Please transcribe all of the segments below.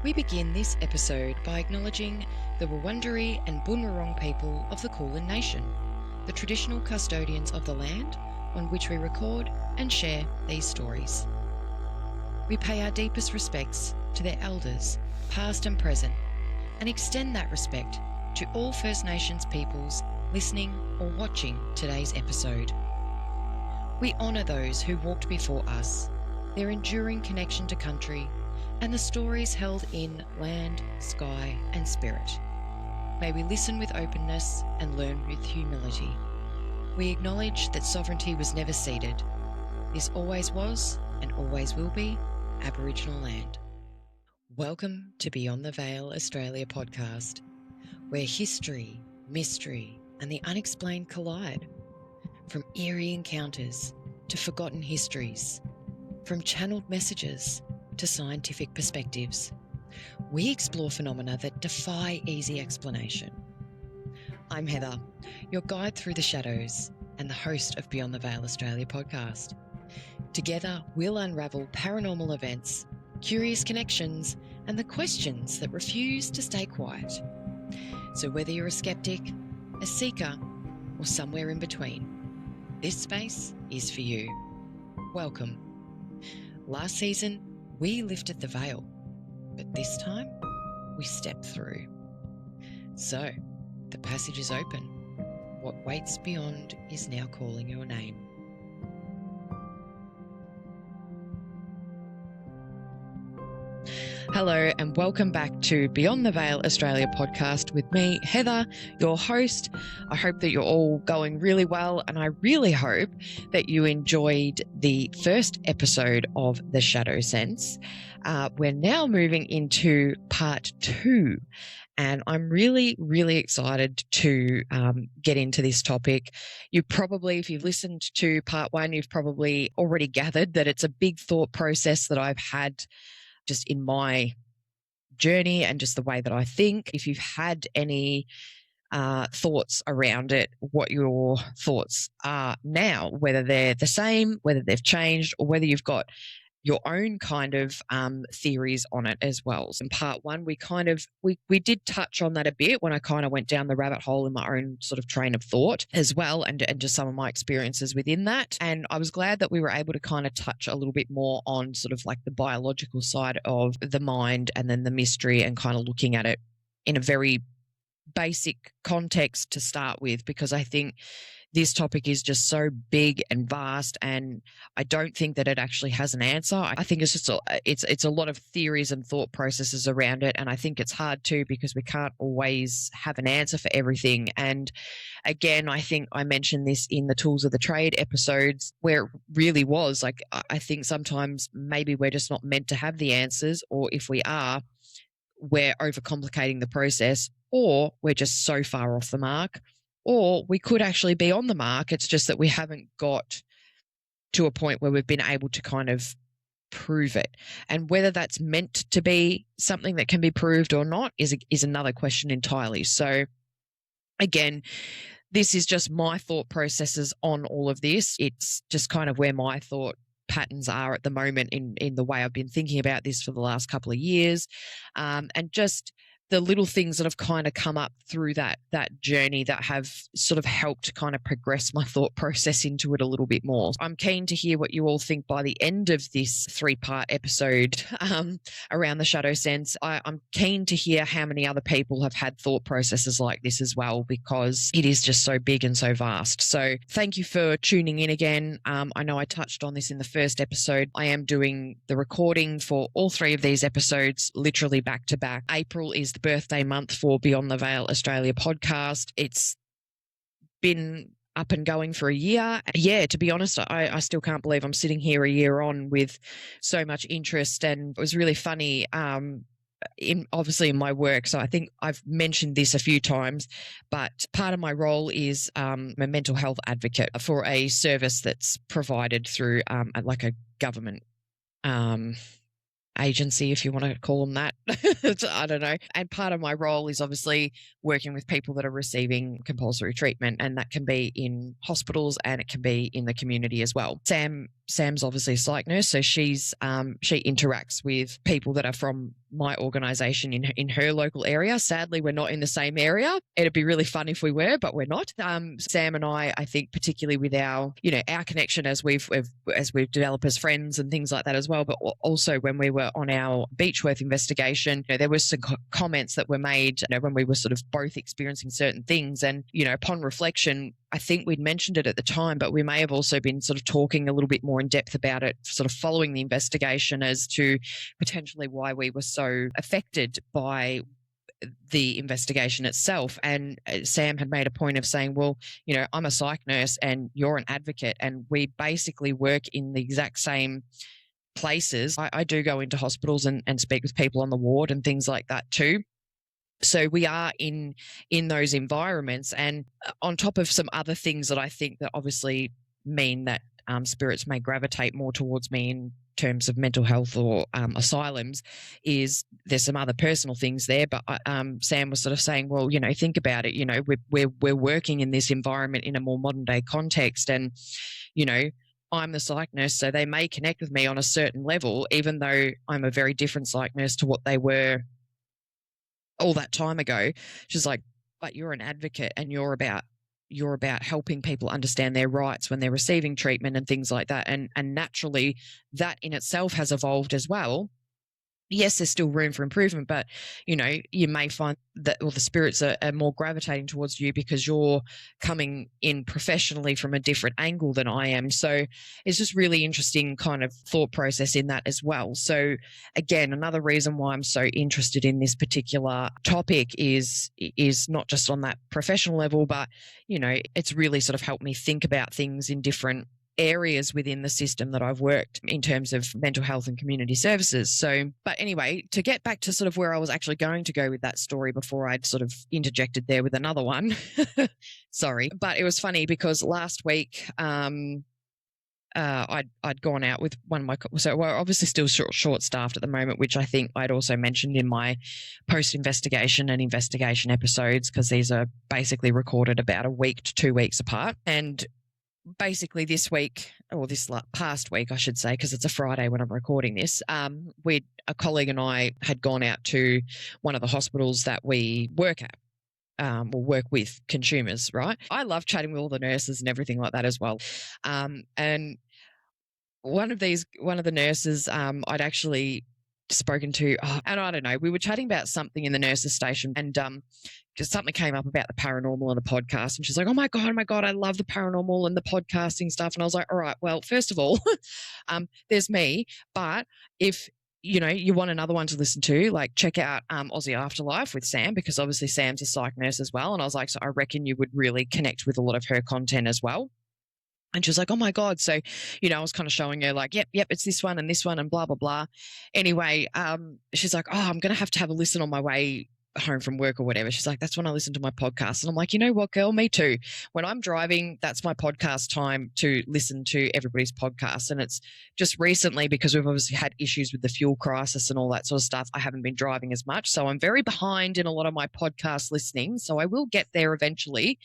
We begin this episode by acknowledging the Wurundjeri and Bunurong people of the Kulin Nation, the traditional custodians of the land on which we record and share these stories. We pay our deepest respects to their elders, past and present, and extend that respect to all First Nations peoples listening or watching today's episode. We honour those who walked before us, their enduring connection to country, and the stories held in land, sky, and spirit. May we listen with openness and learn with humility. We acknowledge that sovereignty was never ceded. This always was and always will be Aboriginal land. Welcome to Beyond the Veil Australia podcast, where history, mystery, and the unexplained collide. From eerie encounters to forgotten histories, from channeled messages to scientific perspectives, we explore phenomena that defy easy explanation. I'm Heather, your guide through the shadows and the host of Beyond the Veil Australia podcast. Together, we'll unravel paranormal events, curious connections, and the questions that refuse to stay quiet. So whether you're a skeptic, a seeker, or somewhere in between, this space is for you. Welcome. Last season, we lifted the veil, but this time we stepped through. So, the passage is open. What waits beyond is now calling your name. Hello and welcome back to Beyond the Veil Australia podcast with me, Heather, your host. I hope that you're all going really well, and I really hope that you enjoyed the first episode of The Shadow Sense. We're now moving into part 2, and I'm really, really excited to get into this topic. You probably, if you've listened to part 1, you've probably already gathered that it's a big thought process that I've had just in my journey and just the way that I think. If you've had any thoughts around it, what your thoughts are now, whether they're the same, whether they've changed, or whether you've got your own kind of theories on it as well. So in part 1, we did touch on that a bit when I kind of went down the rabbit hole in my own sort of train of thought as well, and just some of my experiences within that. And I was glad that we were able to kind of touch a little bit more on sort of like the biological side of the mind and then the mystery, and kind of looking at it in a very basic context to start with, because I think this topic is just so big and vast, and I don't think that it actually has an answer. I think it's just it's a lot of theories and thought processes around it, and I think it's hard too because we can't always have an answer for everything. And again, I think I mentioned this in the Tools of the Trade episodes, where it really was like, I think sometimes maybe we're just not meant to have the answers, or if we are, we're overcomplicating the process, or we're just so far off the mark. Or we could actually be on the mark. It's just that we haven't got to a point where we've been able to kind of prove it. And whether that's meant to be something that can be proved or not is another question entirely. So again, this is just my thought processes on all of this. It's just kind of where my thought patterns are at the moment in the way I've been thinking about this for the last couple of years, and just the little things that have kind of come up through that journey that have sort of helped kind of progress my thought process into it a little bit more. I'm keen to hear what you all think by the end of this 3-part episode around the shadow sense. I'm keen to hear how many other people have had thought processes like this as well, because it is just so big and so vast. So thank you for tuning in again. I know I touched on this in the first episode. I am doing the recording for all 3 of these episodes literally back to back. April is the birthday month for Beyond the Veil Australia podcast. It's been up and going for a year. Yeah, to be honest, I still can't believe I'm sitting here a year on with so much interest. And it was really funny, obviously in my work. So I think I've mentioned this a few times, but part of my role is a mental health advocate for a service that's provided through like a government agency, if you want to call them that. I don't know. And part of my role is obviously working with people that are receiving compulsory treatment, and that can be in hospitals and it can be in the community as well. Sam Sam's obviously a psych nurse, so she interacts with people that are from my organisation in her local area. Sadly, we're not in the same area. It'd be really fun if we were, but we're not. Sam and I think particularly with our connection as we've developed as friends and things like that as well. But also when we were on our Beechworth investigation, there were some comments that were made when we were sort of both experiencing certain things, and upon reflection, I think we'd mentioned it at the time, but we may have also been sort of talking a little bit more in depth about it, sort of following the investigation, as to potentially why we were so affected by the investigation itself. And Sam had made a point of saying, well, I'm a psych nurse and you're an advocate, and we basically work in the exact same places. I do go into hospitals and speak with people on the ward and things like that too. So we are in those environments, and on top of some other things that I think that obviously mean that spirits may gravitate more towards me in terms of mental health or asylums, is there's some other personal things there. But Sam was sort of saying, well, think about it. We're working in this environment in a more modern day context, and I'm the psych nurse, so they may connect with me on a certain level, even though I'm a very different psych nurse to what they were all that time ago. She's like, but you're an advocate, and you're about helping people understand their rights when they're receiving treatment and things like that. And naturally, that in itself has evolved as well. Yes, there's still room for improvement, but you may find that the spirits are more gravitating towards you because you're coming in professionally from a different angle than I am. So it's just really interesting kind of thought process in that as well. So again, another reason why I'm so interested in this particular topic is not just on that professional level, but it's really sort of helped me think about things in different areas within the system that I've worked in terms of mental health and community services. So, but anyway, to get back to sort of where I was actually going to go with that story before I'd sort of interjected there with another one. Sorry. But it was funny because last week, I'd gone out with one of my, so we're obviously still short staffed at the moment, which I think I'd also mentioned in my post-investigation and investigation episodes, because these are basically recorded about a week to 2 weeks apart. And basically this week, or this past week, I should say, because it's a Friday when I'm recording this, a colleague and I had gone out to one of the hospitals that we work at. Or work with consumers, right? I love chatting with all the nurses and everything like that as well. And one of the nurses I'd actually spoken to, and I don't know, we were chatting about something in the nurses station, and just something came up about the paranormal and the podcast, and she's like, oh my God, I love the paranormal and the podcasting stuff. And I was like, all right, well, first of all, there's me, but if you want another one to listen to, like, check out Aussie Afterlife with Sam, because obviously Sam's a psych nurse as well. And I was like, so I reckon you would really connect with a lot of her content as well. And she was like, oh my God. So, I was kind of showing her like, yep, it's this one and blah, blah, blah. Anyway, she's like, oh, I'm going to have a listen on my way home from work or whatever. She's like, that's when I listen to my podcast. And I'm like, you know what, girl, me too. When I'm driving, that's my podcast time to listen to everybody's podcast. And it's just recently, because we've obviously had issues with the fuel crisis and all that sort of stuff, I haven't been driving as much. So I'm very behind in a lot of my podcast listening. So I will get there eventually.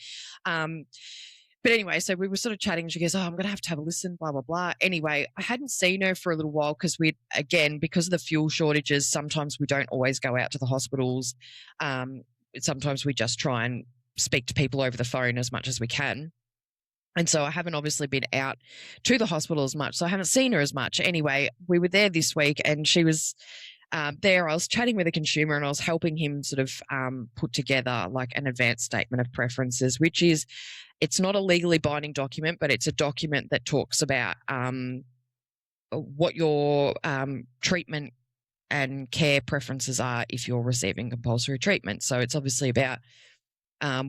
But anyway, so we were sort of chatting. She goes, oh, I'm going to have a listen, blah, blah, blah. Anyway, I hadn't seen her for a little while because because of the fuel shortages, sometimes we don't always go out to the hospitals. Sometimes we just try and speak to people over the phone as much as we can. And so I haven't obviously been out to the hospital as much. So I haven't seen her as much. Anyway, we were there this week and she was there. I was chatting with a consumer and I was helping him sort of put together like an advanced statement of preferences, which is, it's not a legally binding document, but it's a document that talks about what your treatment and care preferences are if you're receiving compulsory treatment. So it's obviously about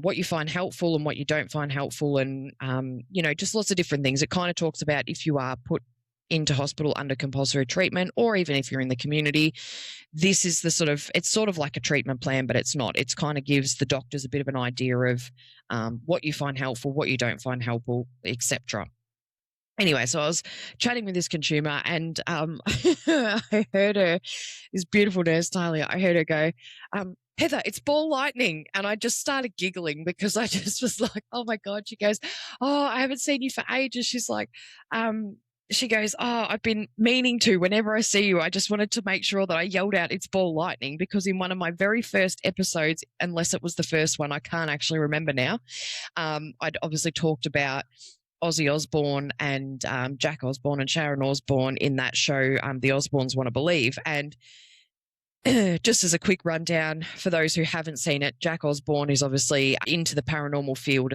what you find helpful and what you don't find helpful, and just lots of different things. It kind of talks about if you are put into hospital under compulsory treatment, or even if you're in the community, this is it's sort of like a treatment plan, but it's not. It's kind of gives the doctors a bit of an idea of what you find helpful, what you don't find helpful, etc. Anyway, so I was chatting with this consumer and I heard her, this beautiful nurse, Talia, I heard her go, Heather, it's ball lightning. And I just started giggling because I just was like, oh my God. She goes, oh, I haven't seen you for ages. She's like, she goes, "Oh, I've been meaning to. Whenever I see you, I just wanted to make sure that I yelled out, 'It's ball lightning,' because in one of my very first episodes, unless it was the first one, I can't actually remember now. I'd obviously talked about Ozzy Osbourne and Jack Osbourne and Sharon Osbourne in that show, The Osbournes Want to Believe. And just as a quick rundown for those who haven't seen it, Jack Osbourne is obviously into the paranormal field.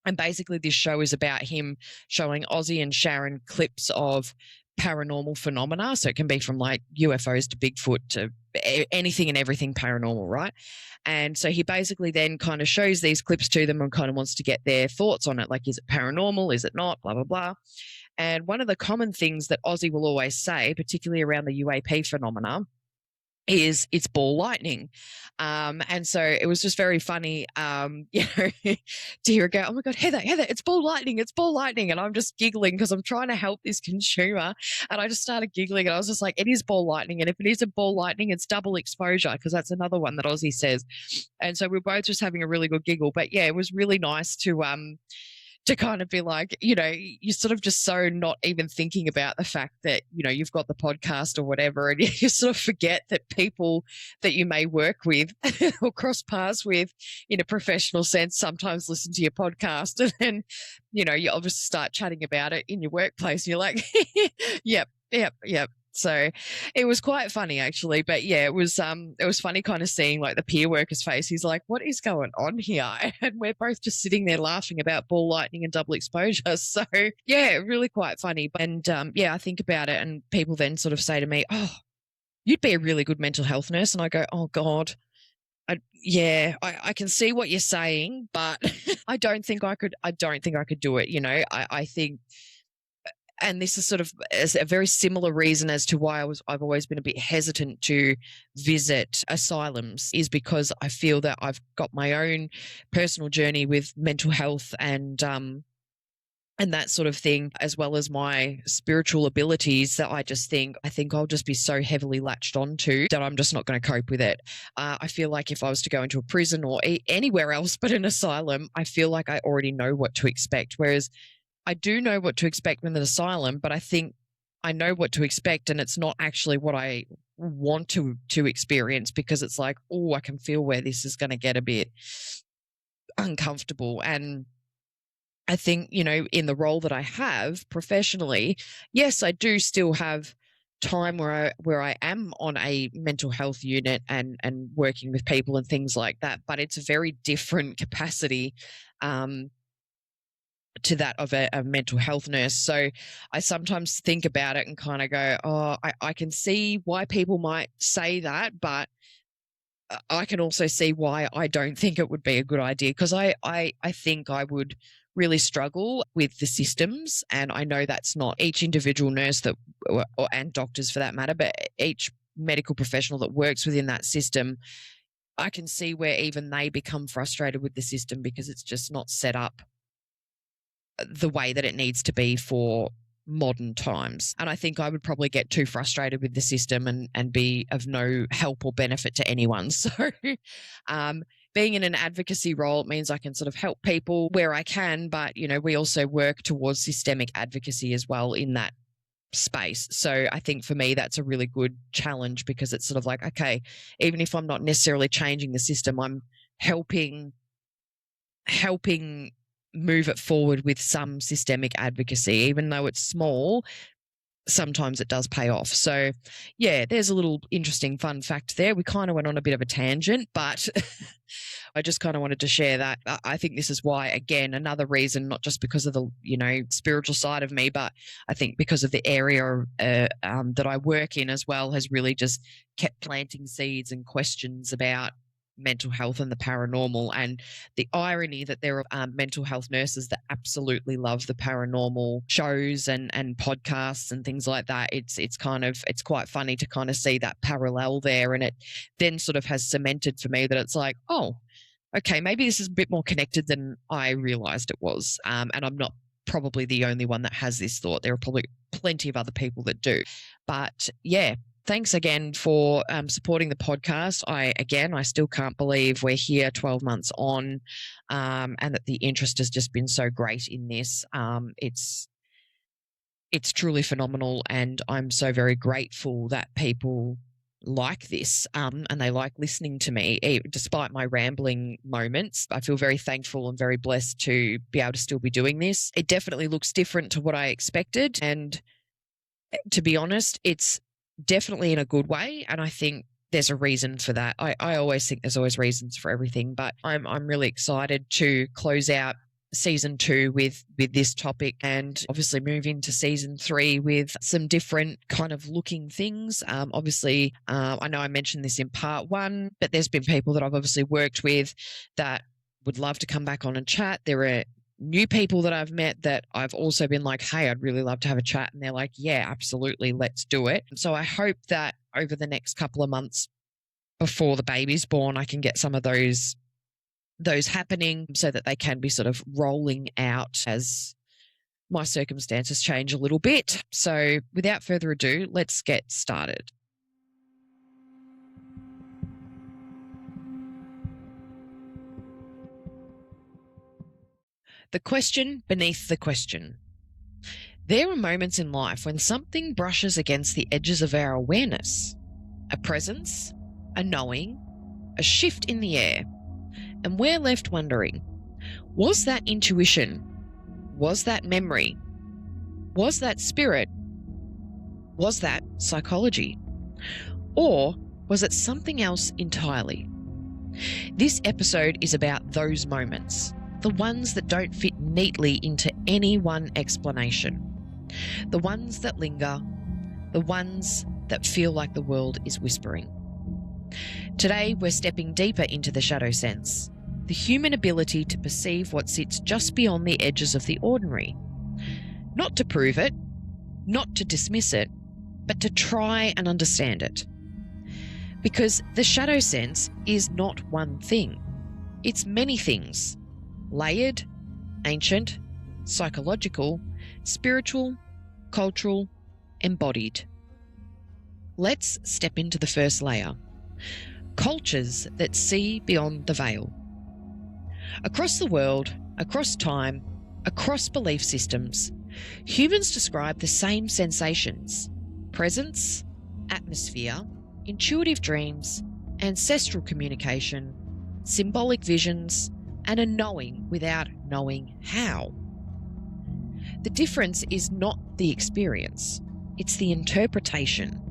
And basically, this show is about him showing Ozzy and Sharon clips of paranormal phenomena. So it can be from like UFOs to Bigfoot to anything and everything paranormal, right? And so he basically then kind of shows these clips to them and kind of wants to get their thoughts on it. Like, is it paranormal? Is it not? Blah, blah, blah. And one of the common things that Ozzy will always say, particularly around the UAP phenomena, is it's ball lightning. And so it was just very funny, to hear her go, "Oh my God, Heather, it's ball lightning, it's ball lightning." And I'm just giggling because I'm trying to help this consumer. And I just started giggling and I was just like, it is ball lightning. And if it isn't ball lightning, it's double exposure, because that's another one that Ozzy says. And so we're both just having a really good giggle. But yeah, it was really nice to kind of be like, you're sort of just so not even thinking about the fact that, you've got the podcast or whatever, and you sort of forget that people that you may work with or cross paths with in a professional sense sometimes listen to your podcast. And then, you obviously start chatting about it in your workplace. And you're like, yep, yep, yep. So it was quite funny actually. But yeah, it was funny kind of seeing like the peer worker's face. He's like, "What is going on here?" And we're both just sitting there laughing about ball lightning and double exposure. So yeah, really quite funny. And yeah, I think about it and people then sort of say to me, "Oh, you'd be a really good mental health nurse." And I go, "Oh God, I can see what you're saying, but I don't think I could do it." I think, and this is sort of a very similar reason as to why I've always been a bit hesitant to visit asylums, is because I feel that I've got my own personal journey with mental health and that sort of thing, as well as my spiritual abilities, that I think I'll just be so heavily latched onto that I'm just not going to cope with it. I feel like if I was to go into a prison or anywhere else but an asylum, I feel like I already know what to expect. Whereas I do know what to expect with an asylum, but I think I know what to expect, and it's not actually what I want to experience, because it's like, oh, I can feel where this is going to get a bit uncomfortable. And I think, in the role that I have professionally, yes, I do still have time where I am on a mental health unit and working with people and things like that, but it's a very different capacity to that of a mental health nurse. So I sometimes think about it and kind of go, oh, I can see why people might say that, but I can also see why I don't think it would be a good idea, because I think I would really struggle with the systems. And I know that's not each individual nurse and doctors for that matter, but each medical professional that works within that system, I can see where even they become frustrated with the system because it's just not set up the way that it needs to be for modern times. And I think I would probably get too frustrated with the system and be of no help or benefit to anyone. So being in an advocacy role, it means I can sort of help people where I can, but we also work towards systemic advocacy as well in that space. So I think for me that's a really good challenge, because it's sort of like, okay, even if I'm not necessarily changing the system, I'm helping move it forward with some systemic advocacy. Even though it's small, sometimes it does pay off. So yeah, there's a little interesting fun fact there. We kind of went on a bit of a tangent, but I just kind of wanted to share that. I think this is why, again, another reason, not just because of the spiritual side of me, but I think because of the area that I work in as well, has really just kept planting seeds and questions about mental health and the paranormal. And the irony that there are mental health nurses that absolutely love the paranormal shows and podcasts and things like that. It's quite funny to kind of see that parallel there. And it then sort of has cemented for me that it's like, oh, okay, maybe this is a bit more connected than I realized it was. And I'm not probably the only one that has this thought. There are probably plenty of other people that do. But yeah, thanks again for supporting the podcast. I still can't believe we're here 12 months on, and that the interest has just been so great in this. it's truly phenomenal, and I'm so very grateful that people like this and they like listening to me despite my rambling moments. I feel very thankful and very blessed to be able to still be doing this. It definitely looks different to what I expected, and to be honest, it's definitely in a good way, and I think there's a reason for that. I always think there's always reasons for everything, but I'm really excited to close out season 2 with this topic, and obviously move into season 3 with some different kind of looking things. Obviously, I know I mentioned this in part 1, but there's been people that I've obviously worked with that would love to come back on and chat. There are new people that I've met that I've also been like, hey, I'd really love to have a chat. And they're like, yeah, absolutely, let's do it. So I hope that over the next couple of months before the baby's born, I can get some of those happening so that they can be sort of rolling out as my circumstances change a little bit. So without further ado, let's get started. The question beneath the question. There are moments in life when something brushes against the edges of our awareness. A presence, a knowing, a shift in the air. And we're left wondering, was that intuition? Was that memory? Was that spirit? Was that psychology? Or was it something else entirely? This episode is about those moments, the ones that don't fit neatly into any one explanation, the ones that linger, the ones that feel like the world is whispering. Today, we're stepping deeper into the shadow sense, the human ability to perceive what sits just beyond the edges of the ordinary. Not to prove it, not to dismiss it, but to try and understand it. Because the shadow sense is not one thing. It's many things. Layered, ancient, psychological, spiritual, cultural, embodied. Let's step into the first layer. Cultures that see beyond the veil. Across the world, across time, across belief systems, humans describe the same sensations: presence, atmosphere, intuitive dreams, ancestral communication, symbolic visions, and a knowing without knowing how. The difference is not the experience, it's the interpretation.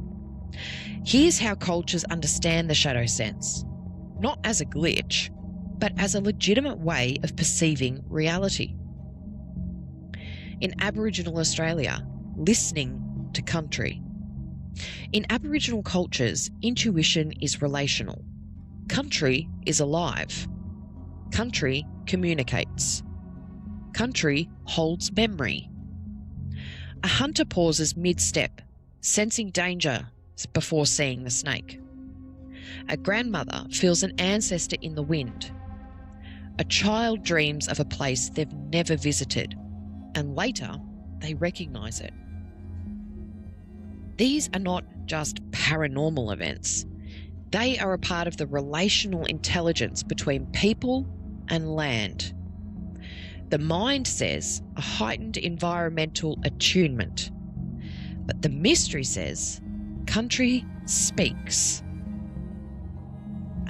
Here's how cultures understand the shadow sense, not as a glitch, but as a legitimate way of perceiving reality. In Aboriginal Australia, listening to country. In Aboriginal cultures, intuition is relational. Country is alive. Country communicates. Country holds memory. A hunter pauses mid-step, sensing danger before seeing the snake. A grandmother feels an ancestor in the wind. A child dreams of a place they've never visited, and later they recognise it. These are not just paranormal events. They are a part of the relational intelligence between people and land. The mind says a heightened environmental attunement, but the mystery says country speaks.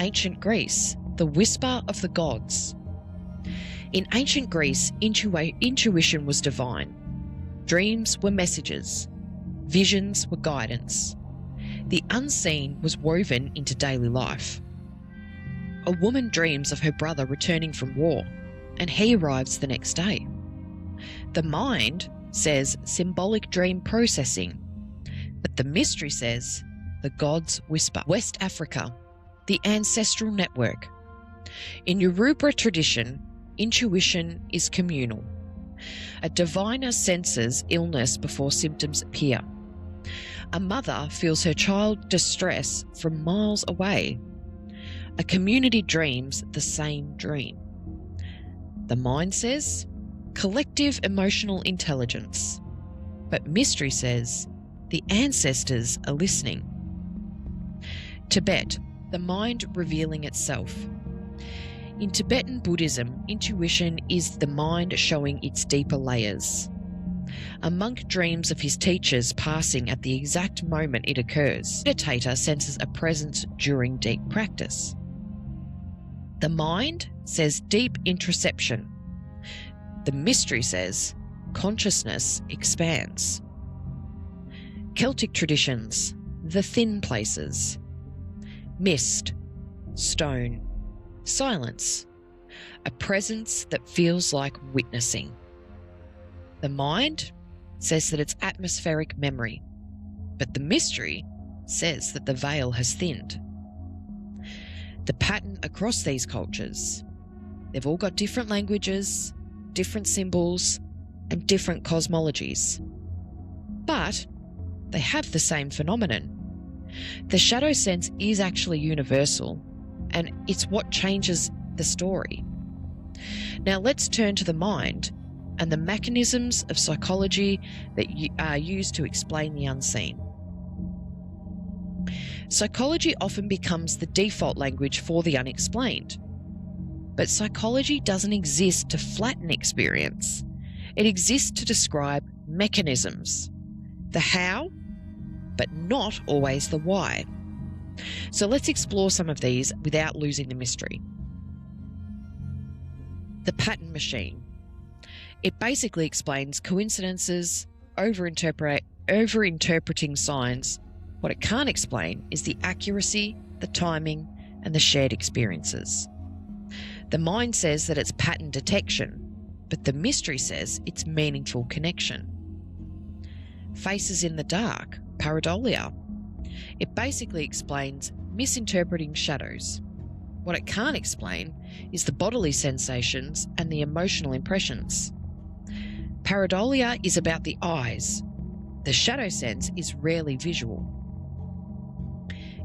Ancient Greece, the whisper of the gods. In ancient Greece, intuition was divine. Dreams were messages. Visions were guidance. The unseen was woven into daily life. A woman dreams of her brother returning from war, and he arrives the next day. The mind says symbolic dream processing, but the mystery says the gods whisper. West Africa, the ancestral network. In Yoruba tradition, intuition is communal. A diviner senses illness before symptoms appear. A mother feels her child distress from miles away. A community dreams the same dream. The mind says collective emotional intelligence, but mystery says the ancestors are listening. Tibet, the mind revealing itself. In Tibetan Buddhism, intuition is the mind showing its deeper layers. A monk dreams of his teachers passing at the exact moment it occurs. The meditator senses a presence during deep practice. The mind says deep introspection. The mystery says consciousness expands. Celtic traditions, the thin places. Mist, stone, silence. A presence that feels like witnessing. The mind says that it's atmospheric memory, but the mystery says that the veil has thinned. The pattern across these cultures, they've all got different languages, different symbols, and different cosmologies. But they have the same phenomenon. The shadow sense is actually universal, and it's what changes the story. Now let's turn to the mind and the mechanisms of psychology that are used to explain the unseen. Psychology often becomes the default language for the unexplained. But psychology doesn't exist to flatten experience. It exists to describe mechanisms, the how, but not always the why. So let's explore some of these without losing the mystery. The pattern machine. It basically explains coincidences, over-interpreting signs. What it can't explain is the accuracy, the timing, and the shared experiences. The mind says that it's pattern detection, but the mystery says it's meaningful connection. Faces in the dark, pareidolia. It basically explains misinterpreting shadows. What it can't explain is the bodily sensations and the emotional impressions. Pareidolia is about the eyes. The shadow sense is rarely visual.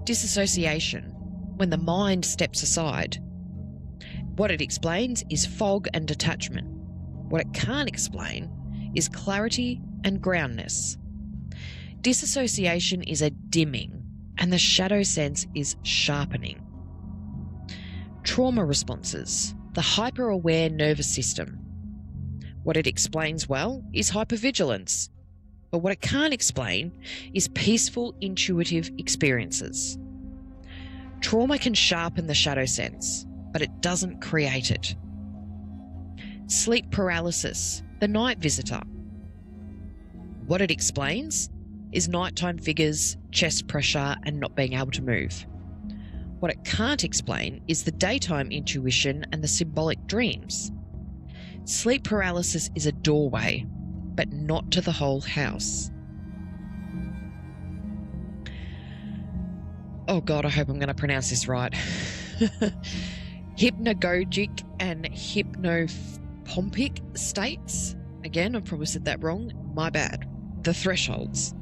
Disassociation, when the mind steps aside. What it explains is fog and detachment. What it can't explain is clarity and groundness. Disassociation is a dimming, and the shadow sense is sharpening. Trauma responses, the hyper-aware nervous system. What it explains well is hypervigilance, but what it can't explain is peaceful, intuitive experiences. Trauma can sharpen the shadow sense, but it doesn't create it. Sleep paralysis, the night visitor. What it explains is nighttime figures, chest pressure, and not being able to move. What it can't explain is the daytime intuition and the symbolic dreams. Sleep paralysis is a doorway, but not to the whole house. Oh God, I hope I'm going to pronounce this right. Hypnagogic and hypnopompic states. Again, I've probably said that wrong. My bad. The thresholds.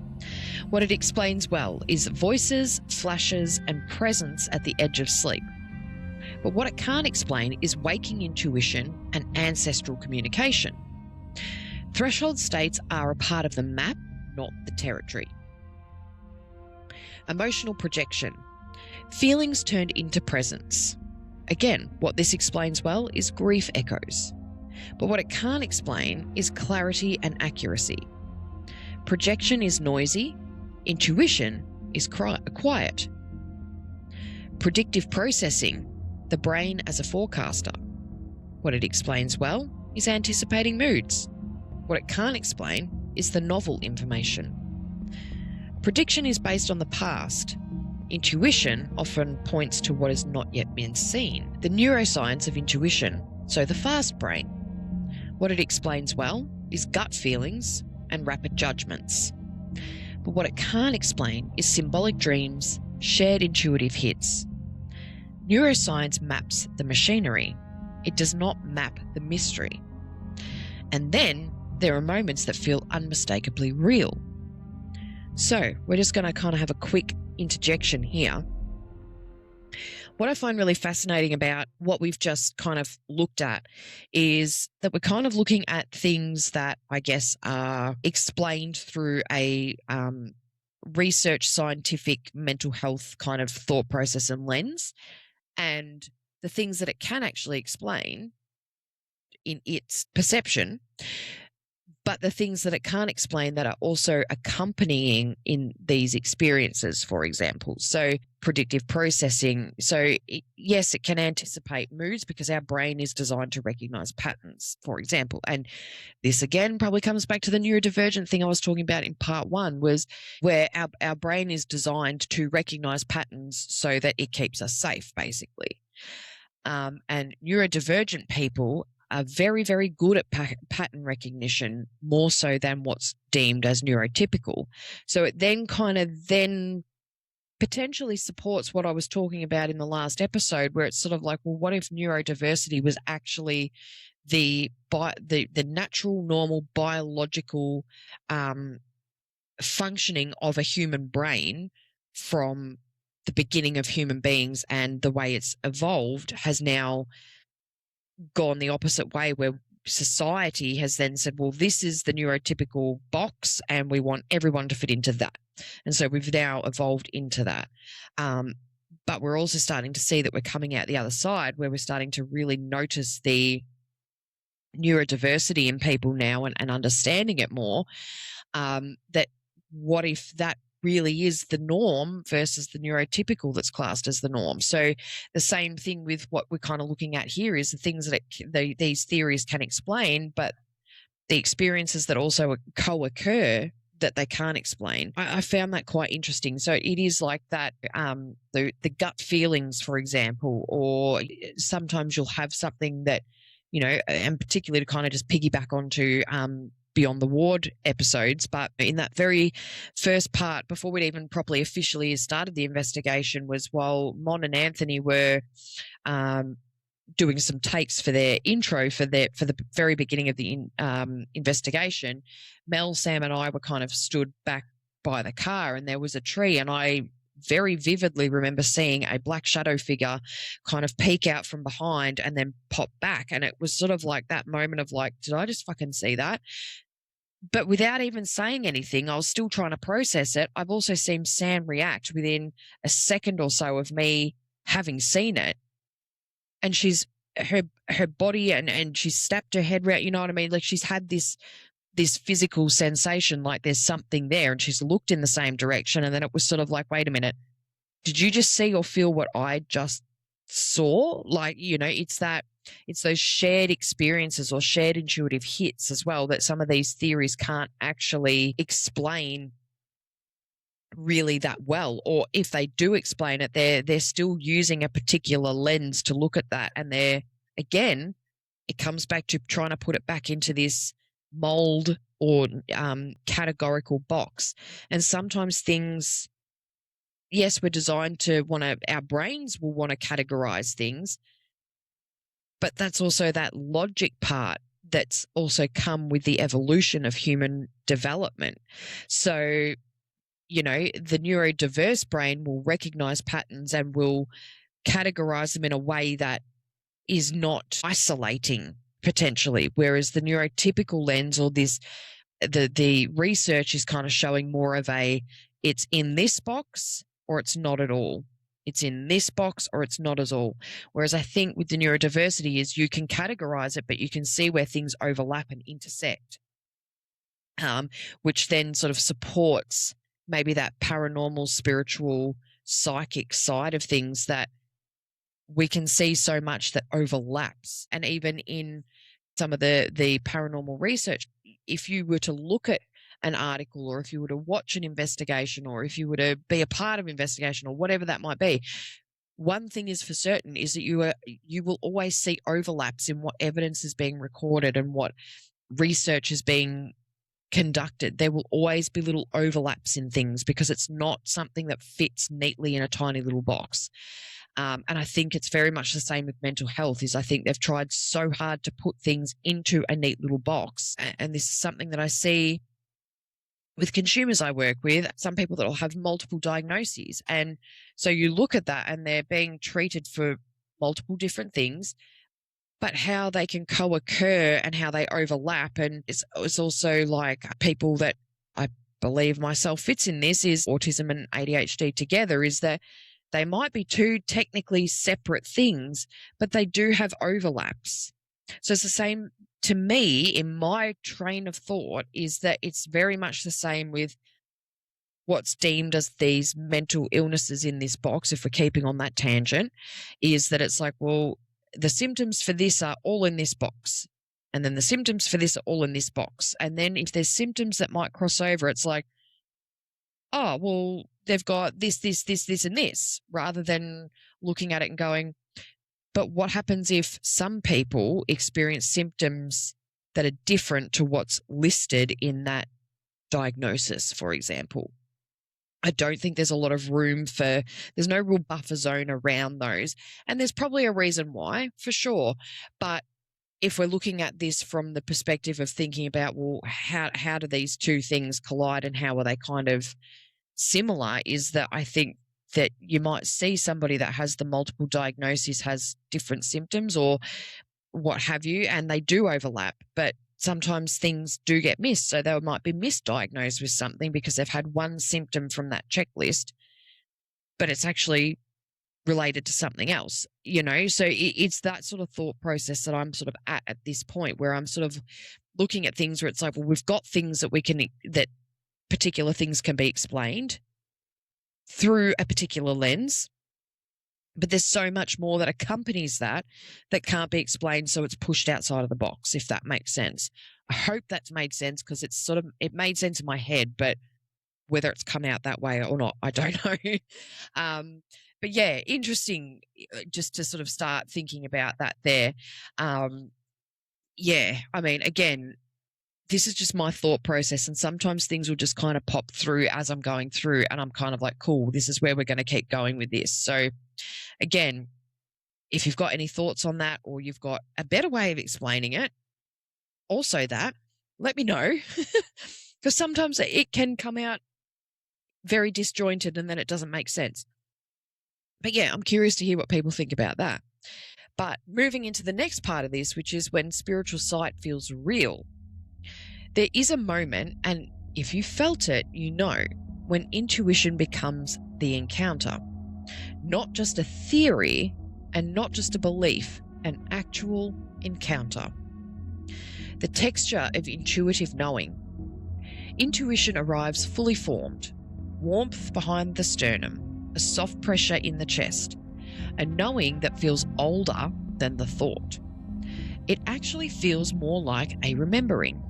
What it explains well is voices, flashes, and presence at the edge of sleep. But what it can't explain is waking intuition and ancestral communication. Threshold states are a part of the map, not the territory. Emotional projection. Feelings turned into presence. Again, what this explains well is grief echoes. But what it can't explain is clarity and accuracy. Projection is noisy. Intuition is quiet. Predictive processing. The brain as a forecaster. What it explains well is anticipating moods. What it can't explain is the novel information. Prediction is based on the past. Intuition often points to what has not yet been seen. The neuroscience of intuition, so the fast brain. What it explains well is gut feelings and rapid judgments. But what it can't explain is symbolic dreams, shared intuitive hits. Neuroscience maps the machinery. It does not map the mystery. And then there are moments that feel unmistakably real. So we're just going to kind of have a quick interjection here. What I find really fascinating about what we've just kind of looked at is that we're kind of looking at things that I guess are explained through a research, scientific, mental health kind of thought process and lens. And the things that it can actually explain in its perception, but the things that it can't explain that are also accompanying in these experiences, for example. So predictive processing. So yes, it can anticipate moods because our brain is designed to recognize patterns, for example. And this again probably comes back to the neurodivergent thing I was talking about in part one, was where our brain is designed to recognize patterns so that it keeps us safe, basically. And neurodivergent people are very, very good at pattern recognition, more so than what's deemed as neurotypical. So it then potentially supports what I was talking about in the last episode, where it's sort of like, well, what if neurodiversity was actually the natural, normal, biological functioning of a human brain from the beginning of human beings, and the way it's evolved has now gone the opposite way, where society has then said, well, this is the neurotypical box and we want everyone to fit into that. And so we've now evolved into that. But we're also starting to see that we're coming out the other side, where we're starting to really notice the neurodiversity in people now, and understanding it more, that what if that really is the norm versus the neurotypical that's classed as the norm. So the same thing with what we're kind of looking at here is the things that these theories can explain, but the experiences that also co-occur that they can't explain. I found that quite interesting. So it is like that, the gut feelings, for example, or sometimes you'll have something that, and particularly to kind of just piggyback onto Beyond the Ward episodes, but in that very first part, before we'd even properly officially started the investigation, was while Mon and Anthony were doing some takes for their intro for the very beginning of the investigation, Mel, Sam, and I were kind of stood back by the car, and there was a tree, and I very vividly remember seeing a black shadow figure kind of peek out from behind and then pop back, and it was sort of like that moment of like, did I just fucking see that? But without even saying anything, I was still trying to process it. I've also seen Sam react within a second or so of me having seen it. And she's her body and she's snapped her head around, you know what I mean? Like she's had this physical sensation, like there's something there, and she's looked in the same direction. And then it was sort of like, wait a minute, did you just see or feel what I just saw? Like, it's those shared experiences or shared intuitive hits as well that some of these theories can't actually explain really that well. Or if they do explain it, they're still using a particular lens to look at that. And again, it comes back to trying to put it back into this mold or categorical box. And sometimes things, yes, we're designed to our brains will want to categorize things, but that's also that logic part that's also come with the evolution of human development. So, the neurodiverse brain will recognize patterns and will categorize them in a way that is not isolating potentially, whereas the neurotypical lens or the research is kind of showing more of it's in this box or it's not at all. It's in this box or it's not at all. Whereas I think with the neurodiversity is you can categorize it, but you can see where things overlap and intersect, which then sort of supports maybe that paranormal, spiritual, psychic side of things that we can see so much that overlaps. And even in some of the paranormal research, if you were to look at an article, or if you were to watch an investigation, or if you were to be a part of investigation, or whatever that might be, one thing is for certain is that you will always see overlaps in what evidence is being recorded and what research is being conducted. There will always be little overlaps in things because it's not something that fits neatly in a tiny little box. And I think it's very much the same with mental health. I think they've tried so hard to put things into a neat little box. And this is something that I see with consumers I work with, some people that will have multiple diagnoses. And so you look at that and they're being treated for multiple different things, but how they can co-occur and how they overlap. And it's also like people that I believe myself fits in this is autism and ADHD together, is that they might be two technically separate things, but they do have overlaps. So it's the same to me, in my train of thought, is that it's very much the same with what's deemed as these mental illnesses in this box, if we're keeping on that tangent, is that it's like, well, the symptoms for this are all in this box. And then the symptoms for this are all in this box. And then if there's symptoms that might cross over, it's like, oh, well, they've got this, and this, rather than looking at it and going, but what happens if some people experience symptoms that are different to what's listed in that diagnosis, for example? I don't think there's a lot of room there's no real buffer zone around those. And there's probably a reason why, for sure. But if we're looking at this from the perspective of thinking about, well, how do these two things collide and how are they kind of similar, is that I think that you might see somebody that has the multiple diagnoses has different symptoms or what have you, and they do overlap, but sometimes things do get missed. So they might be misdiagnosed with something because they've had one symptom from that checklist, but it's actually related to something else, So it's that sort of thought process that I'm sort of at this point, where I'm sort of looking at things where it's like, well, we've got things that particular things can be explained through a particular lens, but there's so much more that accompanies that can't be explained, so it's pushed outside of the box, if that makes sense. I hope that's made sense, because it made sense in my head, but whether it's come out that way or not, I don't know. But yeah, interesting just to sort of start thinking about that there. Yeah, I mean, again, this is just my thought process, and sometimes things will just kind of pop through as I'm going through, and I'm kind of like, cool, this is where we're going to keep going with this. So again, if you've got any thoughts on that, or you've got a better way of explaining it, also let me know, because sometimes it can come out very disjointed and then it doesn't make sense. But yeah, I'm curious to hear what people think about that. But moving into the next part of this, which is when spiritual sight feels real. There is a moment, and if you felt it, when intuition becomes the encounter. Not just a theory and not just a belief, an actual encounter. The texture of intuitive knowing. Intuition arrives fully formed, warmth behind the sternum, a soft pressure in the chest, a knowing that feels older than the thought. It actually feels more like a remembering.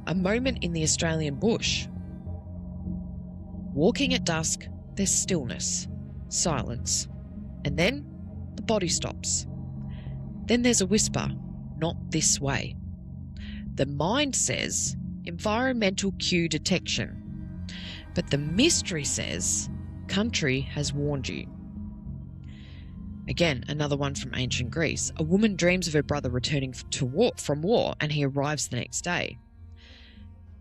A moment in the Australian bush. Walking at dusk, there's stillness, silence, and then the body stops. Then there's a whisper, not this way. The mind says, environmental cue detection, but the mystery says, country has warned you. Again, another one from ancient Greece. A woman dreams of her brother returning from war, and he arrives the next day.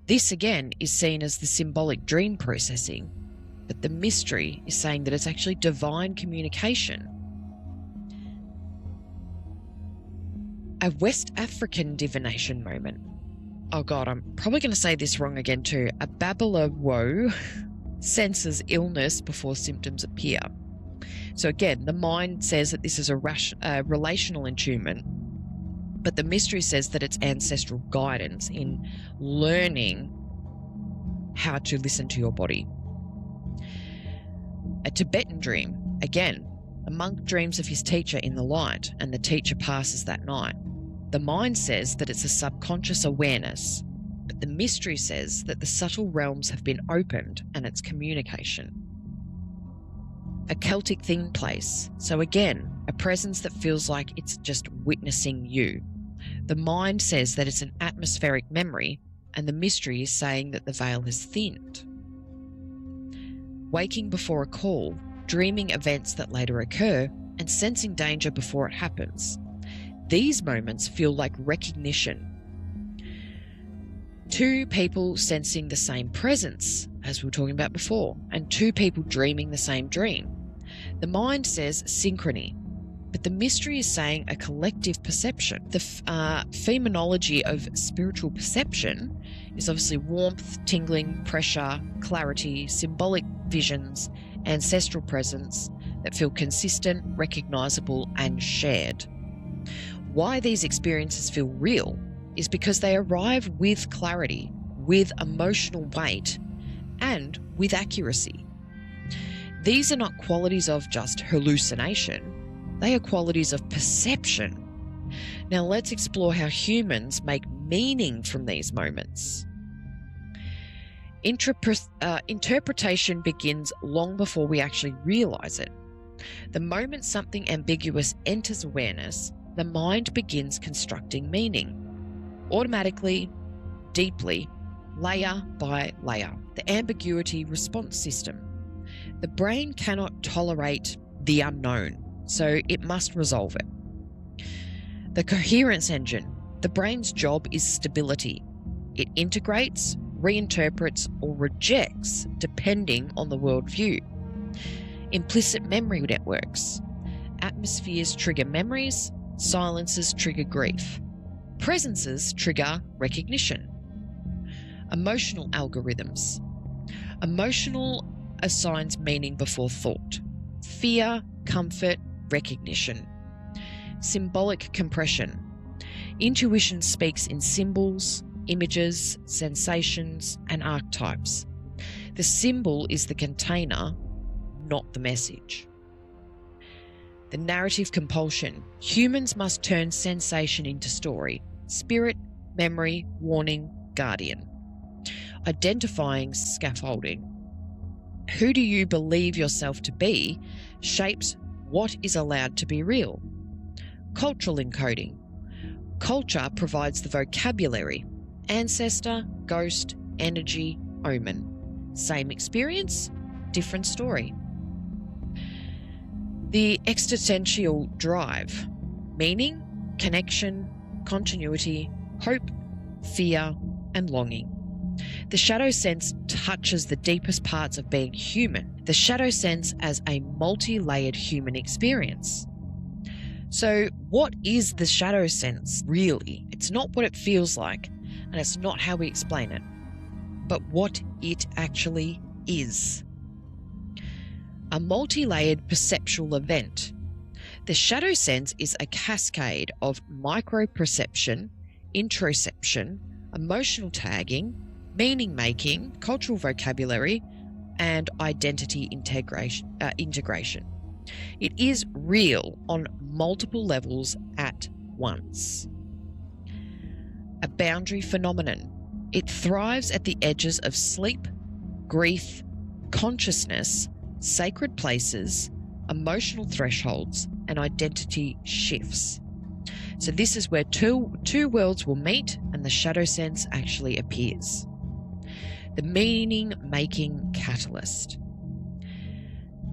This again is seen as the symbolic dream processing, but the mystery is saying that it's actually divine communication. A West African divination moment. Oh God, I'm probably going to say this wrong again too. A Babalawo senses illness before symptoms appear. So again, the mind says that this is a relational attunement, but the mystery says that it's ancestral guidance in learning how to listen to your body. A Tibetan dream. Again, a monk dreams of his teacher in the light, and the teacher passes that night. The mind says that it's a subconscious awareness, but the mystery says that the subtle realms have been opened and it's communication. A Celtic theme place. So again, a presence that feels like it's just witnessing you. The mind says that it's an atmospheric memory, and the mystery is saying that the veil has thinned. Waking before a call, dreaming events that later occur, and sensing danger before it happens. These moments feel like recognition. Two people sensing the same presence, as we were talking about before, and two people dreaming the same dream. The mind says synchrony, but the mystery is saying a collective perception. The phenomenology of spiritual perception is obviously warmth, tingling, pressure, clarity, symbolic visions, ancestral presence that feel consistent, recognisable and shared. Why these experiences feel real is because they arrive with clarity, with emotional weight, and with accuracy. These are not qualities of just hallucination, they are qualities of perception. Now let's explore how humans make meaning from these moments. Interpretation begins long before we actually realize it. The moment something ambiguous enters awareness, the mind begins constructing meaning. Automatically, deeply, layer by layer. The ambiguity response system. The brain cannot tolerate the unknown, so it must resolve it. The coherence engine. The brain's job is stability. It integrates, reinterprets, or rejects depending on the worldview. Implicit memory networks. Atmospheres trigger memories, silences trigger grief. Presences trigger recognition. Emotional algorithms. Emotional assigns meaning before thought. Fear, comfort, recognition. Symbolic compression. Intuition speaks in symbols, images, sensations, and archetypes. The symbol is the container, not the message. The narrative compulsion. Humans must turn sensation into story. Spirit, memory, warning, guardian. Identifying scaffolding. Who do you believe yourself to be shapes what is allowed to be real. Cultural encoding. Culture provides the vocabulary. Ancestor, ghost, energy, omen. Same experience, different story. The existential drive. Meaning, connection, continuity, hope, fear, and longing. The shadow sense touches the deepest parts of being human. The shadow sense as a multi-layered human experience. So what is the shadow sense really? It's not what it feels like, and it's not how we explain it, but what it actually is. A multi-layered perceptual event. The shadow sense is a cascade of micro-perception, interoception, emotional tagging, meaning-making, cultural vocabulary, and identity integration. It is real on multiple levels at once. A boundary phenomenon. It thrives at the edges of sleep, grief, consciousness, sacred places, emotional thresholds, and identity shifts. So this is where two worlds will meet and the shadow sense actually appears. The meaning-making catalyst.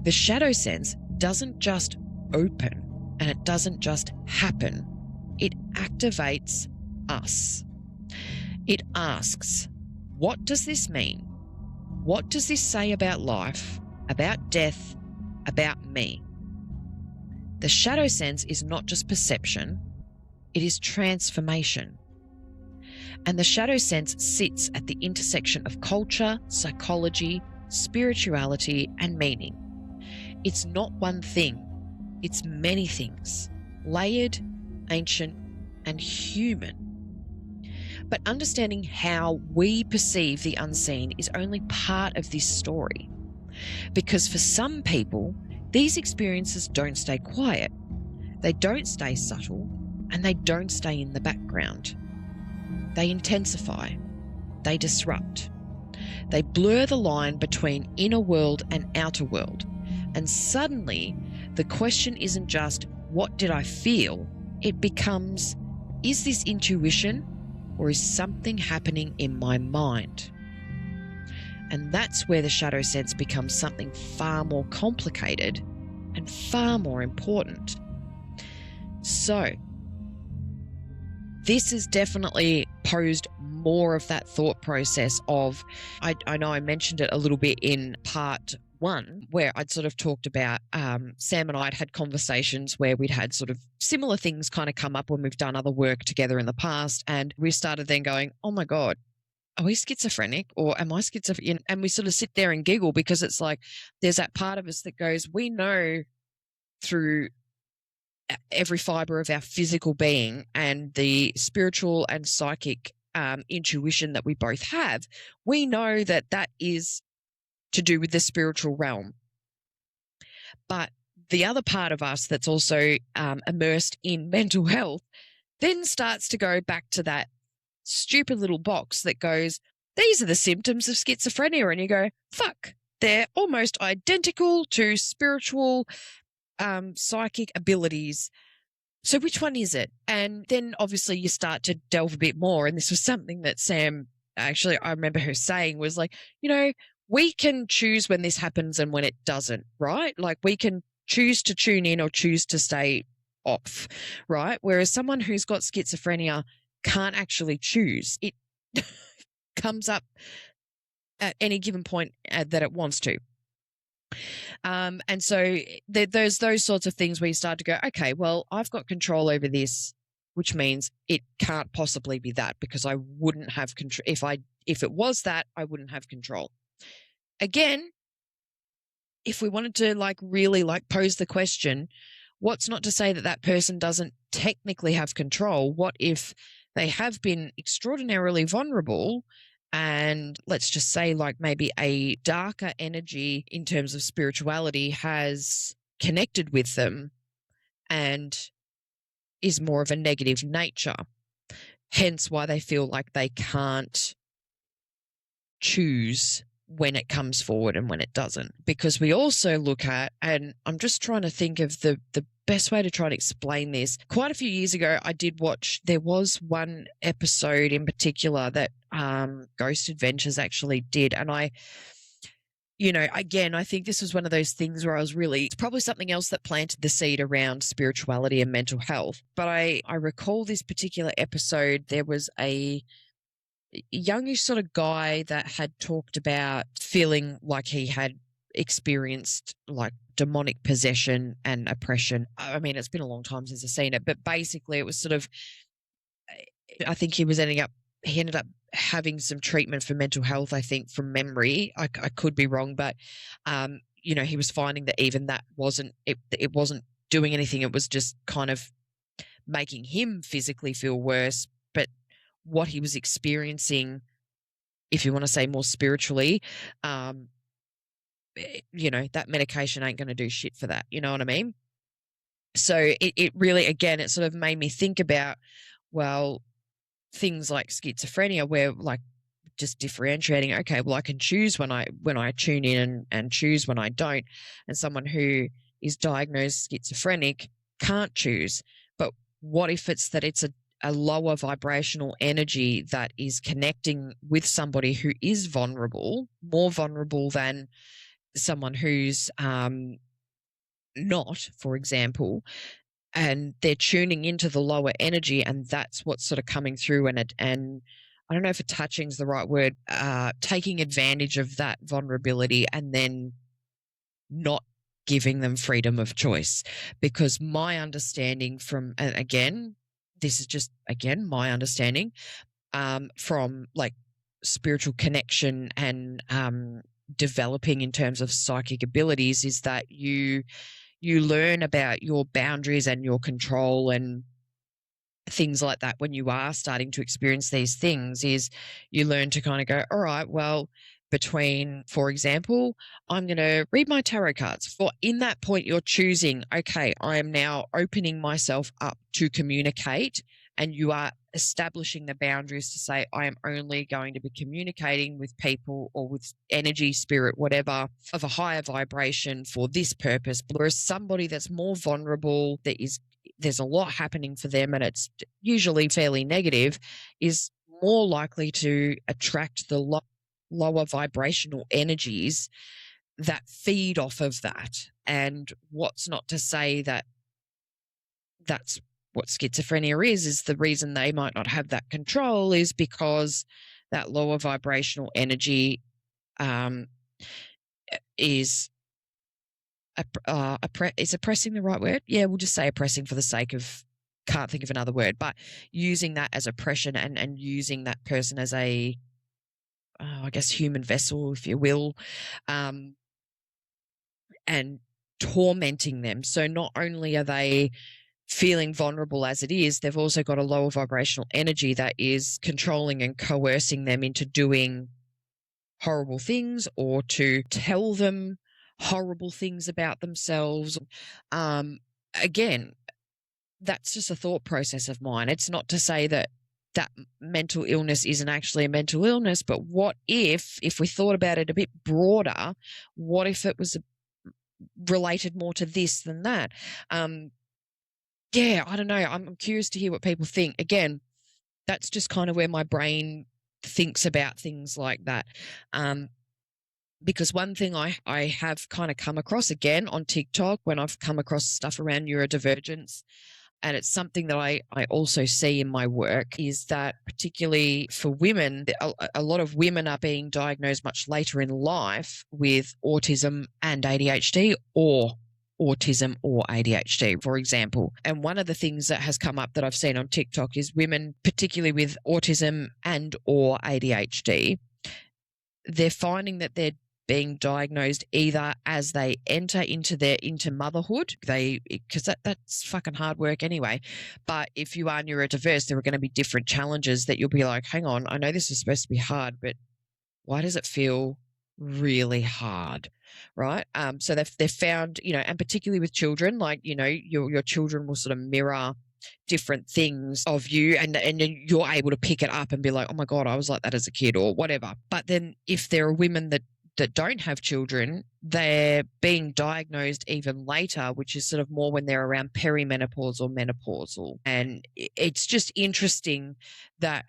The shadow sense doesn't just open and it doesn't just happen. It activates us. It asks, what does this mean? What does this say about life, about death, about me? The shadow sense is not just perception, it is transformation. And the shadow sense sits at the intersection of culture, psychology, spirituality, and meaning. It's not one thing, it's many things, layered, ancient, and human. But understanding how we perceive the unseen is only part of this story. Because for some people, these experiences don't stay quiet, they don't stay subtle, and they don't stay in the background. They intensify, they disrupt, they blur the line between inner world and outer world. And suddenly, the question isn't just, what did I feel? It becomes, is this intuition or is something happening in my mind? And that's where the shadow sense becomes something far more complicated and far more important. So, this has definitely posed more of that thought process of, I know I mentioned it a little bit in part 1, where I'd sort of talked about Sam and I had conversations where we'd had sort of similar things kind of come up when we've done other work together in the past. And we started then going, oh my God, are we schizophrenic or am I schizophrenic? And we sort of sit there and giggle because it's like there's that part of us that goes, we know through every fiber of our physical being and the spiritual and psychic intuition that we both have, we know that that is to do with the spiritual realm. But the other part of us that's also immersed in mental health then starts to go back to that stupid little box that goes, these are the symptoms of schizophrenia. And you go, fuck, they're almost identical to spiritual psychic abilities. So which one is it? And then obviously you start to delve a bit more. And this was something that Sam, actually, I remember her saying was like, we can choose when this happens and when it doesn't, right? Like we can choose to tune in or choose to stay off, right? Whereas someone who's got schizophrenia can't actually choose. It comes up at any given point that it wants to. And so there's those sorts of things where you start to go, okay, well, I've got control over this, which means it can't possibly be that, because I wouldn't have control. If it was that, I wouldn't have control. Again, if we wanted to really pose the question, what's not to say that that person doesn't technically have control? What if they have been extraordinarily vulnerable, and let's just say maybe a darker energy in terms of spirituality has connected with them and is more of a negative nature, hence why they feel like they can't choose when it comes forward and when it doesn't. Because we also look at, and I'm just trying to think of the best way to try to explain this. Quite a few years ago, I did watch, there was one episode in particular that Ghost Adventures actually did. And again, I think this was one of those things where it's probably something else that planted the seed around spirituality and mental health. But I recall this particular episode, there was a youngish sort of guy that had talked about feeling like he had experienced demonic possession and oppression. I mean, it's been a long time since I've seen it, but basically it was sort of, I think he ended up having some treatment for mental health, I think, from memory. I could be wrong, but, he was finding that even that it wasn't doing anything. It was just kind of making him physically feel worse. But what he was experiencing, if you want to say more spiritually, that medication ain't going to do shit for that. You know what I mean? So it really, again, it sort of made me think about, well, things like schizophrenia, where just differentiating, okay, well, I can choose when I tune in and choose when I don't. And someone who is diagnosed schizophrenic can't choose. But what if it's a lower vibrational energy that is connecting with somebody who is vulnerable, more vulnerable than someone who's not, for example, and they're tuning into the lower energy, and that's what's sort of coming through, and I don't know if touching is the right word, taking advantage of that vulnerability and then not giving them freedom of choice. Because my understanding from, and again, this is just, again, my understanding from spiritual connection and developing in terms of psychic abilities, is that you learn about your boundaries and your control and things like that when you are starting to experience these things. Is you learn to kind of go, all right, well, between, for example, I'm going to read my tarot cards. For in that point, you're choosing, okay, I am now opening myself up to communicate, and you are establishing the boundaries to say, I am only going to be communicating with people or with energy, spirit, whatever, of a higher vibration for this purpose. Whereas somebody that's more vulnerable, there's a lot happening for them, and it's usually fairly negative, is more likely to attract the lower vibrational energies that feed off of that. And what's not to say that that's what schizophrenia is the reason they might not have that control is because that lower vibrational energy is oppressing the right word? Yeah, we'll just say oppressing for the sake of, can't think of another word, but using that as oppression and using that person as a, I guess, human vessel, if you will, and tormenting them. So not only are they feeling vulnerable as it is, they've also got a lower vibrational energy that is controlling and coercing them into doing horrible things or to tell them horrible things about themselves. Again, that's just a thought process of mine. It's not to say that mental illness isn't actually a mental illness, but what if we thought about it a bit broader, what if it was related more to this than that? Yeah, I don't know. I'm curious to hear what people think. Again, that's just kind of where my brain thinks about things like that. Because one thing I have kind of come across again on TikTok when I've come across stuff around neurodivergence, and it's something that I also see in my work, is that particularly for women, a lot of women are being diagnosed much later in life with autism and ADHD, or autism or ADHD, for example. And one of the things that has come up that I've seen on TikTok is women, particularly with autism and or ADHD, they're finding that they're being diagnosed either as they enter into motherhood, because that's fucking hard work anyway. But if you are neurodiverse, there are going to be different challenges that you'll be like, hang on, I know this is supposed to be hard, but why does it feel really hard? Right. So they've found, and particularly with children, like, your children will sort of mirror different things of you, and you're able to pick it up and be like, oh my God, I was like that as a kid or whatever. But then if there are women that don't have children, they're being diagnosed even later, which is sort of more when they're around perimenopause or menopausal. And it's just interesting that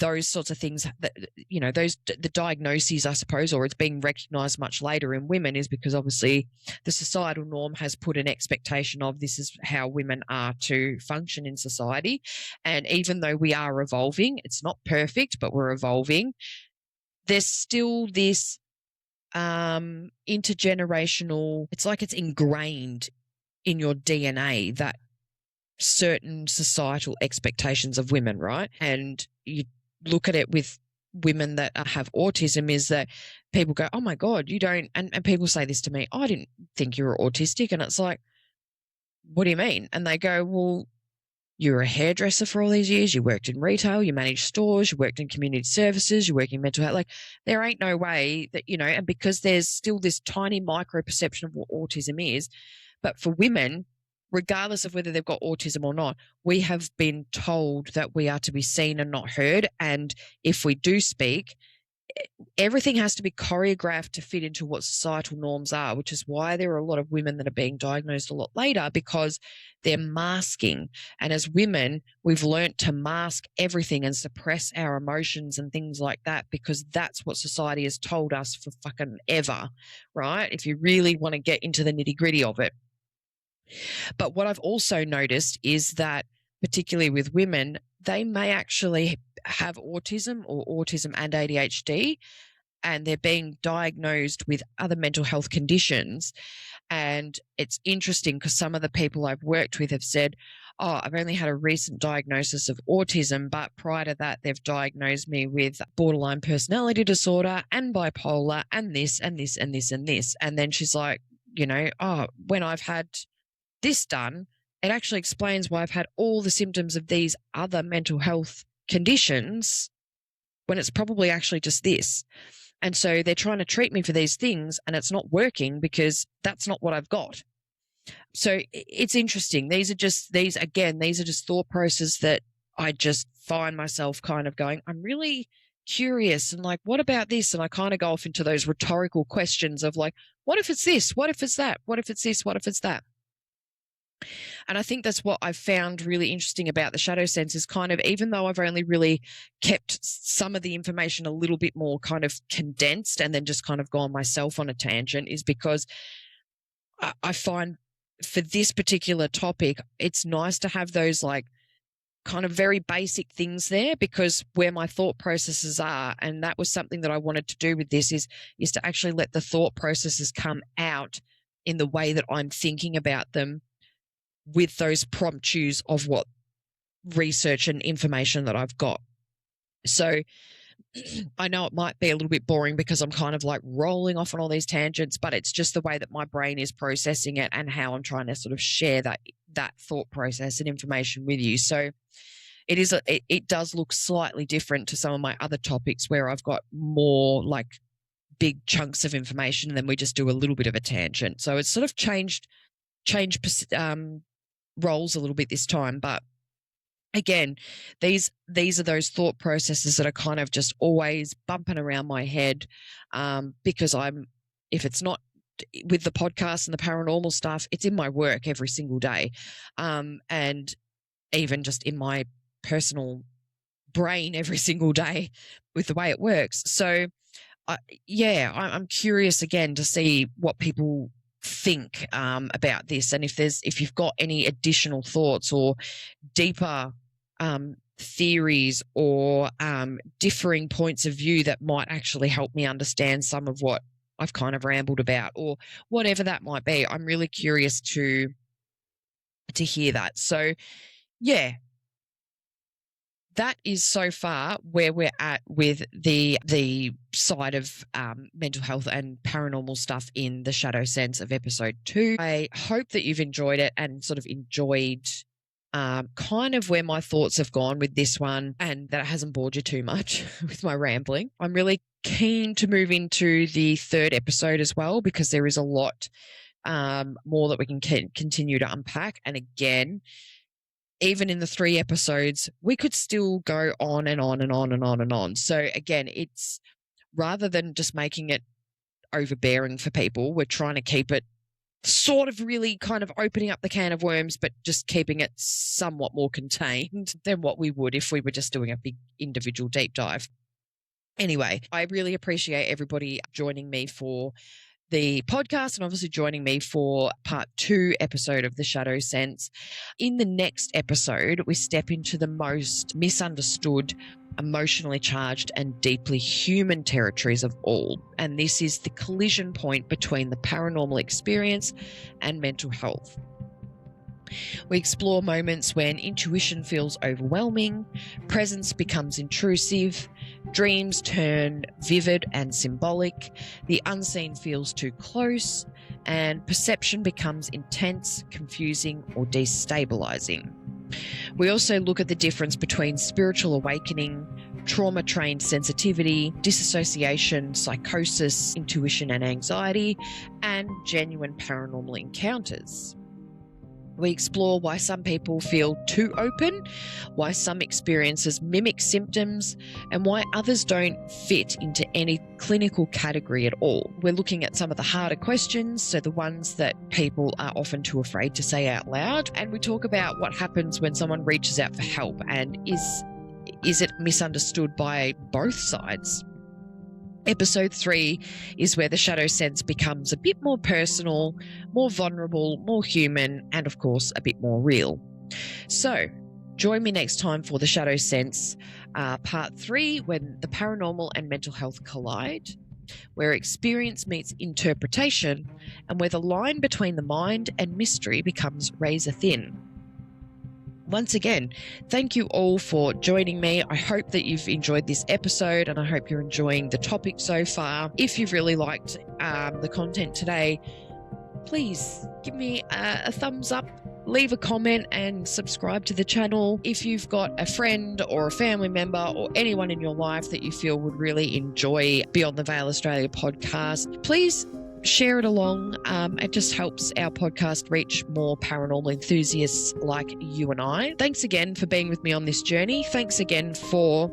those sorts of things, that the diagnoses, I suppose, or it's being recognized much later in women, is because obviously the societal norm has put an expectation of this is how women are to function in society. And even though we are evolving, it's not perfect, but we're evolving, there's still this intergenerational, it's like it's ingrained in your DNA that certain societal expectations of women, right? And you look at it with women that have autism, is that people go, oh my God, you don't, and people say this to me, oh, I didn't think you were autistic. And it's like, what do you mean? And they go, well, you were a hairdresser for all these years. You worked in retail, you managed stores, you worked in community services, you work in mental health. Like, there ain't no way that, and because there's still this tiny micro perception of what autism is. But for women, regardless of whether they've got autism or not, we have been told that we are to be seen and not heard. And if we do speak, everything has to be choreographed to fit into what societal norms are, which is why there are a lot of women that are being diagnosed a lot later, because they're masking. And as women, we've learnt to mask everything and suppress our emotions and things like that, because that's what society has told us for fucking ever, right? If you really want to get into the nitty-gritty of it. But what I've also noticed is that, particularly with women, they may actually have autism or autism and ADHD, and they're being diagnosed with other mental health conditions. And it's interesting because some of the people I've worked with have said, oh, I've only had a recent diagnosis of autism, but prior to that, they've diagnosed me with borderline personality disorder and bipolar and this and this and this and this. And then she's like, oh, when I've had this done, it actually explains why I've had all the symptoms of these other mental health conditions when it's probably actually just this. And so they're trying to treat me for these things, and it's not working because that's not what I've got. So it's interesting. These are just thought processes that I just find myself kind of going, I'm really curious, and like, what about this? And I kind of go off into those rhetorical questions of like, what if it's this? What if it's that? What if it's this? What if it's that? And I think that's what I've found really interesting about the shadow sense, is kind of, even though I've only really kept some of the information a little bit more kind of condensed and then just kind of gone myself on a tangent, is because I find for this particular topic, it's nice to have those like kind of very basic things there, because where my thought processes are, and that was something that I wanted to do with this, is to actually let the thought processes come out in the way that I'm thinking about them, with those promptus of what research and information that I've got. So I know it might be a little bit boring because I'm kind of like rolling off on all these tangents, but it's just the way that my brain is processing it and how I'm trying to sort of share that thought process and information with you. So it does look slightly different to some of my other topics where I've got more like big chunks of information and then we just do a little bit of a tangent. So it's sort of changed roles a little bit this time. But again, these are those thought processes that are kind of just always bumping around my head, because if it's not with the podcast and the paranormal stuff, it's in my work every single day, and even just in my personal brain every single day with the way it works. So I'm curious again to see what people think about this, and if you've got any additional thoughts or deeper theories or differing points of view that might actually help me understand some of what I've kind of rambled about, or whatever that might be. I'm really curious to hear that. So yeah, that is so far where we're at with the side of mental health and paranormal stuff in the Shadow Sense of episode 2. I hope that you've enjoyed it and sort of enjoyed kind of where my thoughts have gone with this one, and that it hasn't bored you too much with my rambling. I'm really keen to move into the 3rd episode as well, because there is a lot more that we can continue to unpack. And again, even in the 3 episodes, we could still go on and on and on and on and on. So again, it's rather than just making it overbearing for people, we're trying to keep it sort of really kind of opening up the can of worms, but just keeping it somewhat more contained than what we would if we were just doing a big individual deep dive. Anyway, I really appreciate everybody joining me for the podcast and obviously joining me for part 2 episode of the Shadow Sense. In the next episode, we step into the most misunderstood, emotionally charged and deeply human territories of all. And this is the collision point between the paranormal experience and mental health. We explore moments when intuition feels overwhelming, presence becomes intrusive, dreams turn vivid and symbolic, the unseen feels too close, and perception becomes intense, confusing, or destabilizing. We also look at the difference between spiritual awakening, trauma-trained sensitivity, disassociation, psychosis, intuition and anxiety, and genuine paranormal encounters. We explore why some people feel too open, why some experiences mimic symptoms, and why others don't fit into any clinical category at all. We're looking at some of the harder questions, so the ones that people are often too afraid to say out loud, and we talk about what happens when someone reaches out for help, and is it misunderstood by both sides? Episode 3 is where the Shadow Sense becomes a bit more personal, more vulnerable, more human, and of course, a bit more real. So, join me next time for the Shadow Sense, part 3, when the paranormal and mental health collide, where experience meets interpretation, and where the line between the mind and mystery becomes razor thin. Once again, thank you all for joining me. I hope that you've enjoyed this episode and I hope you're enjoying the topic so far. If you've really liked the content today, please give me a thumbs up, leave a comment and subscribe to the channel. If you've got a friend or a family member or anyone in your life that you feel would really enjoy Beyond the Veil Australia podcast, please share it along. It just helps our podcast reach more paranormal enthusiasts like you and I. Thanks again for being with me on this journey. Thanks again for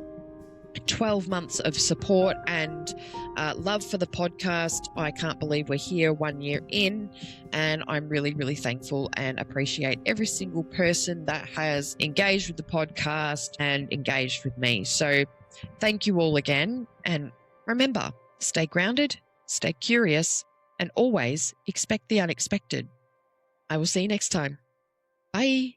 12 months of support and love for the podcast. I can't believe we're here 1 year in, and I'm really, really thankful and appreciate every single person that has engaged with the podcast and engaged with me. So thank you all again. And remember, stay grounded, stay curious, and always expect the unexpected. I will see you next time. Bye.